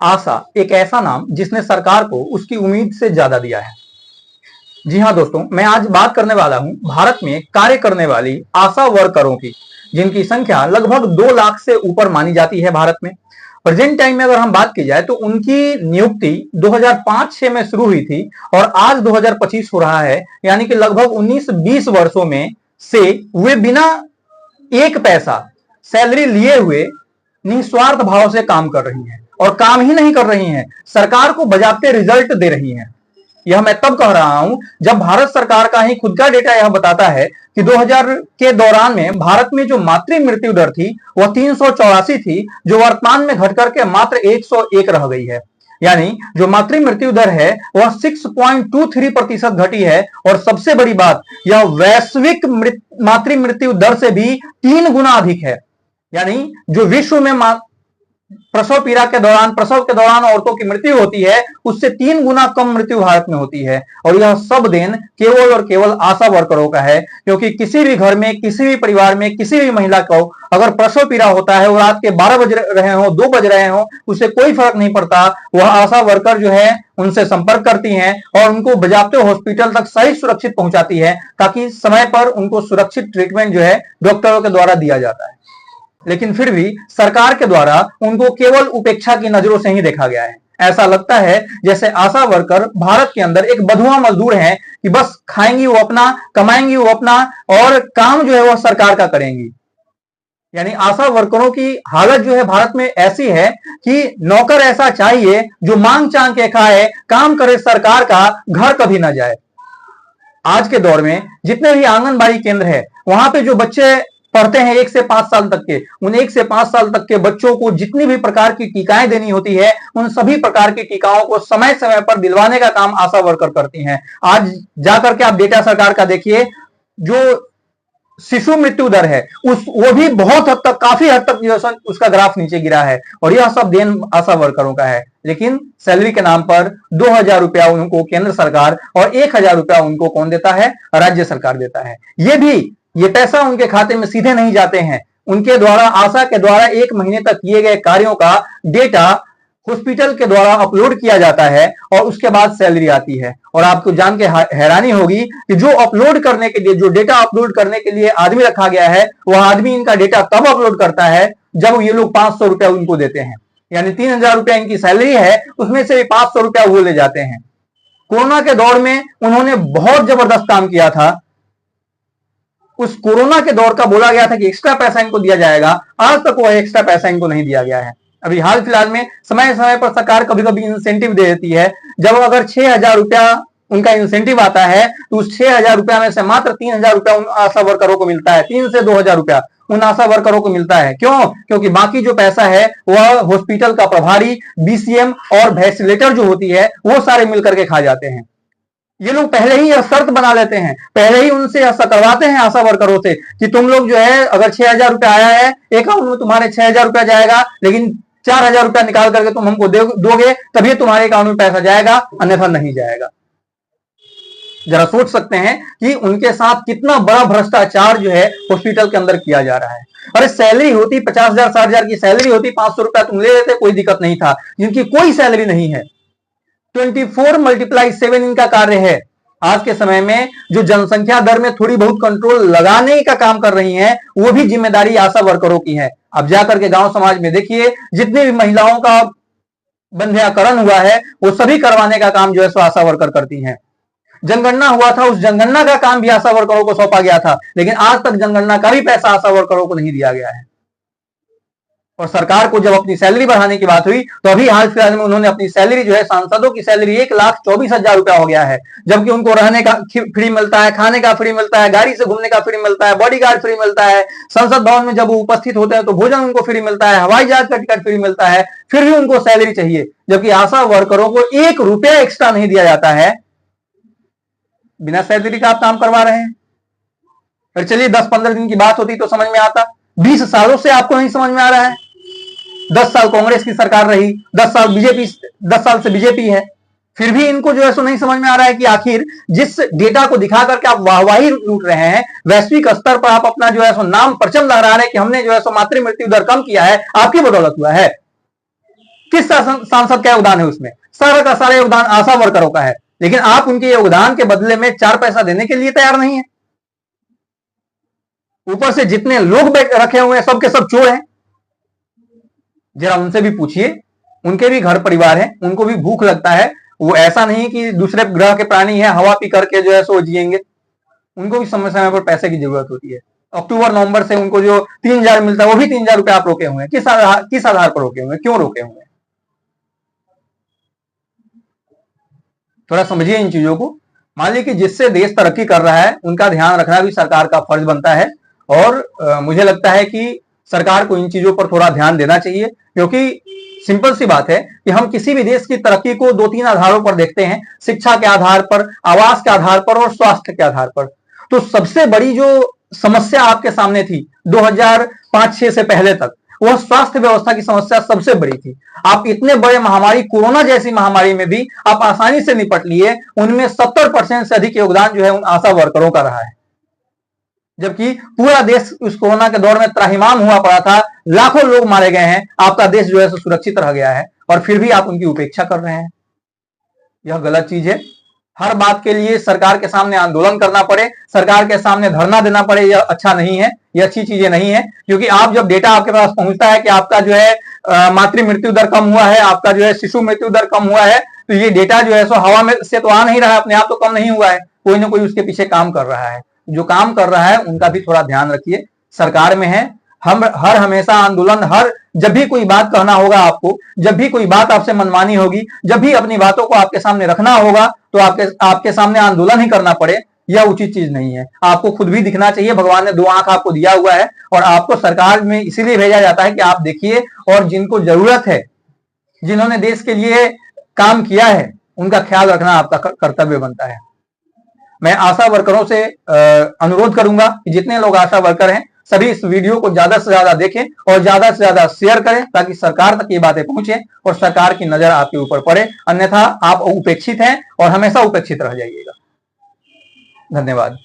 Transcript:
आशा एक ऐसा नाम जिसने सरकार को उसकी उम्मीद से ज्यादा दिया है। जी हां दोस्तों, मैं आज बात करने वाला हूं भारत में कार्य करने वाली आशा वर्करों की, जिनकी संख्या लगभग 2 लाख से ऊपर मानी जाती है भारत में। प्रेजेंट टाइम में अगर हम बात की जाए तो उनकी नियुक्ति 2005-6 में शुरू हुई थी और आज 2025 हो रहा है, यानी कि लगभग 19-20 वर्षों में से वे बिना एक पैसा सैलरी लिए हुए निस्वार्थ भाव से काम कर रही हैं और काम ही नहीं कर रही हैं, सरकार को बजाते रिजल्ट दे रही हैं। यह मैं तब कह रहा हूं जब भारत सरकार का ही खुद का डेटा यह बताता है कि 2000 के दौरान में भारत में जो मातृ मृत्यु दर थी वह 384 थी, जो वर्तमान में घटकर के मात्र 101 रह गई है। यानी जो मातृ मृत्यु दर है वह 6.23% घटी है। और सबसे बड़ी बात, यह वैश्विक मातृ मृत्यु दर से भी 3 गुना अधिक है। यानी जो विश्व में प्रसव पीड़ा के दौरान, प्रसव के दौरान औरतों की मृत्यु होती है, उससे 3 गुना कम मृत्यु भारत में होती है। और यह सब देन केवल और केवल आशा वर्करों का है, क्योंकि किसी भी घर में, किसी भी परिवार में, किसी भी महिला को अगर प्रसव पीड़ा होता है और रात के 12 बज रहे हो, 2 बज रहे हो, उससे कोई फर्क नहीं पड़ता। वह आशा वर्कर जो है उनसे संपर्क करती हैं और उनको बजाते हॉस्पिटल तक सही सुरक्षित पहुंचाती है, ताकि समय पर उनको सुरक्षित ट्रीटमेंट जो है डॉक्टरों के द्वारा दिया जाता है। लेकिन फिर भी सरकार के द्वारा उनको केवल उपेक्षा की नजरों से ही देखा गया है। ऐसा लगता है जैसे आशा वर्कर भारत के अंदर एक बधुआ मजदूर हैं कि बस खाएंगी वो अपना, कमाएंगी वो अपना, और काम जो है वह सरकार का करेंगी। यानी आशा वर्करों की हालत जो है भारत में ऐसी है कि नौकर ऐसा चाहिए जो मांग चांग के खाए, काम करे सरकार का, घर कभी ना जाए। आज के दौर में जितने भी आंगनबाड़ी केंद्र है, वहां पे जो बच्चे पढ़ते हैं 1 से 5 साल तक के, उन 1 से 5 साल तक के बच्चों को जितनी भी प्रकार की टीकाएं देनी होती है, उन सभी प्रकार की टीकाओं को समय समय पर दिलवाने का काम आशा वर्कर करती हैं। आज जाकर के आप डेटा सरकार का देखिए, जो शिशु मृत्यु दर है वो भी बहुत हद तक, काफी हद तक उसका ग्राफ नीचे गिरा है। और यह सब देन आशा वर्करों का है। लेकिन सैलरी के नाम पर 2000 रुपया उनको केंद्र सरकार और 1000 रुपया उनको कौन देता है? राज्य सरकार देता है। ये पैसा उनके खाते में सीधे नहीं जाते हैं। उनके द्वारा, आशा के द्वारा 1 महीने तक किए गए कार्यों का डेटा हॉस्पिटल के द्वारा अपलोड किया जाता है और उसके बाद सैलरी आती है। और आपको जान के हैरानी होगी कि जो अपलोड करने के लिए, जो डेटा अपलोड करने के लिए आदमी रखा गया है, वह आदमी इनका डेटा तब अपलोड करता है जब ये लोग 500 रुपया उनको देते हैं। यानी 3000 रुपया इनकी सैलरी है, उसमें से 500 रुपया वो ले जाते हैं। कोरोना के दौर में उन्होंने बहुत जबरदस्त काम किया था। उस कोरोना के दौर का बोला गया था कि एक्स्ट्रा पैसा इनको दिया जाएगा, आज तक वो एक्स्ट्रा पैसा इनको नहीं दिया गया है। अभी हाल फिलहाल में समय समय पर सरकार कभी कभी इंसेंटिव दे देती है। जब अगर 6000 रुपया उनका इंसेंटिव आता है तो उस 6000 रुपया में से मात्र 3000 रुपया उन आशा वर्करों को मिलता है। 3 से 2000 रुपया उन आशा वर्करों को मिलता है। क्यों? क्योंकि बाकी जो पैसा है वह हॉस्पिटल का प्रभारी, बीसीएम और वैक्सीनेटर जो होती है वो सारे मिलकर के खा जाते हैं। ये लोग पहले ही यह शर्त बना लेते हैं, पहले ही उनसे ऐसा करवाते हैं आशा वर्करों से कि तुम लोग जो है, अगर 6000 रुपया आया है अकाउंट में, तुम्हारे 6000 रुपया जाएगा, लेकिन 4000 रुपया निकाल करके तुम हमको दोगे तभी तुम्हारे अकाउंट में पैसा जाएगा, अन्यथा नहीं जाएगा। जरा सोच सकते हैं कि उनके साथ कितना बड़ा भ्रष्टाचार जो है हॉस्पिटल के अंदर किया जा रहा है। अरे सैलरी होती 50,000 60,000 की सैलरी होती, 500 रुपया तुम ले लेते, कोई दिक्कत नहीं था। जिनकी कोई सैलरी नहीं है, 24x7 इनका कार्य है। आज के समय में जो जनसंख्या दर में थोड़ी बहुत कंट्रोल लगाने का काम कर रही हैं, वो भी जिम्मेदारी आशा वर्करों की है। अब जाकर के गांव समाज में देखिए, जितनी भी महिलाओं का बंध्याकरण हुआ है वो सभी करवाने का काम जो है सो आशा वर्कर करती हैं। जनगणना हुआ था, उस जनगणना का काम भी आशा वर्करों को सौंपा गया था, लेकिन आज तक जनगणना का भी पैसा आशा वर्करों को नहीं दिया गया है। और सरकार को जब अपनी सैलरी बढ़ाने की बात हुई तो अभी हाल फिलहाल में उन्होंने अपनी सैलरी जो है, सांसदों की सैलरी 1,24,000 रुपया हो गया है, जबकि उनको रहने का फ्री मिलता है, खाने का फ्री मिलता है, गाड़ी से घूमने का फ्री मिलता है, बॉडीगार्ड फ्री मिलता है, संसद भवन में जब वो उपस्थित होते हैं तो भोजन उनको फ्री मिलता है, हवाई जहाज का टिकट फ्री मिलता है, फिर भी उनको सैलरी चाहिए। जबकि आशा वर्करों को 1 रुपया एक्स्ट्रा नहीं दिया जाता है। बिना सैलरी का आप काम करवा रहे हैं। फिर चलिए 10-15 दिन की बात होती तो समझ में आता, 20 सालों से आपको नहीं समझ में आ रहा है। 10 साल कांग्रेस की सरकार रही, 10 साल से बीजेपी है, फिर भी इनको जो है सो नहीं समझ में आ रहा है कि आखिर जिस डेटा को दिखा करके आप वाहवाही लूट रहे हैं, वैश्विक स्तर पर आप अपना जो है सो नाम परचम लहरा रहे हैं कि हमने जो है सो मातृ मृत्यु दर कम किया है, आपकी बदौलत हुआ है। किस सांसद का योगदान है उसमें? सारा का सारा योगदान आशा वर्करों का है, लेकिन आप उनके योगदान के बदले में 4 पैसा देने के लिए तैयार नहीं है। ऊपर से जितने लोग रखे हुए हैं सबके सब चोर हैं। जरा उनसे भी पूछिए, उनके भी घर परिवार है, उनको भी भूख लगता है। वो ऐसा नहीं कि दूसरे ग्रह के प्राणी है, हवा पी करके जो है सो जिएंगे। उनको भी समय समय पर पैसे की जरूरत होती है। अक्टूबर नवंबर से उनको जो 3,000 मिलता है वो भी 3,000 रुपए आप रोके हुए हैं। किस आधार पर रोके हुए हैं? क्यों रोके हुए हैं? थोड़ा समझिए इन चीजों को। मान लीजिए कि जिससे देश तरक्की कर रहा है उनका ध्यान रखना भी सरकार का फर्ज बनता है। और मुझे लगता है कि सरकार को इन चीजों पर थोड़ा ध्यान देना चाहिए, क्योंकि सिंपल सी बात है कि हम किसी भी देश की तरक्की को 2-3 आधारों पर देखते हैं, शिक्षा के आधार पर, आवास के आधार पर और स्वास्थ्य के आधार पर। तो सबसे बड़ी जो समस्या आपके सामने थी 2005-6 से पहले तक, वह स्वास्थ्य व्यवस्था की समस्या सबसे बड़ी थी। आप इतने बड़े महामारी, कोरोना जैसी महामारी में भी आप आसानी से निपट लिए। उनमें 70% से अधिक योगदान जो है उन आशा वर्करों का रहा है, जबकि पूरा देश उस कोरोना के दौर में त्राहिमाम हुआ पड़ा था। लाखों लोग मारे गए हैं, आपका देश जो है सुरक्षित रह गया है, और फिर भी आप उनकी उपेक्षा कर रहे हैं। यह गलत चीज है। हर बात के लिए सरकार के सामने आंदोलन करना पड़े, सरकार के सामने धरना देना पड़े, यह अच्छा नहीं है, यह अच्छी चीजें नहीं है। क्योंकि आप जब डेटा आपके पास पहुंचता है कि आपका जो है मातृ मृत्यु दर कम हुआ है, आपका जो है शिशु मृत्यु दर कम हुआ है, तो ये डेटा जो है सो हवा में से तो आ नहीं रहा है, अपने आप तो कम नहीं हुआ है। कोई ना कोई उसके पीछे काम कर रहा है। जो काम कर रहा है उनका भी थोड़ा ध्यान रखिए। सरकार में है, हम हर हमेशा आंदोलन, जब भी कोई बात कहना होगा आपको, जब भी कोई बात आपसे मनमानी होगी, जब भी अपनी बातों को आपके सामने रखना होगा, तो आपके सामने आंदोलन ही करना पड़े, यह उचित चीज नहीं है। आपको खुद भी दिखना चाहिए। भगवान ने 2 आंख आपको दिया हुआ है, और आपको सरकार में इसीलिए भेजा जाता है कि आप देखिए, और जिनको जरूरत है, जिन्होंने देश के लिए काम किया है, उनका ख्याल रखना आपका कर्तव्य बनता है। मैं आशा वर्करों से अनुरोध करूंगा कि जितने लोग आशा वर्कर हैं सभी इस वीडियो को ज्यादा से ज्यादा देखें और ज्यादा से ज्यादा शेयर करें, ताकि सरकार तक ये बातें पहुंचे और सरकार की नजर आपके ऊपर पड़े। अन्यथा आप उपेक्षित हैं और हमेशा उपेक्षित रह जाइएगा। धन्यवाद।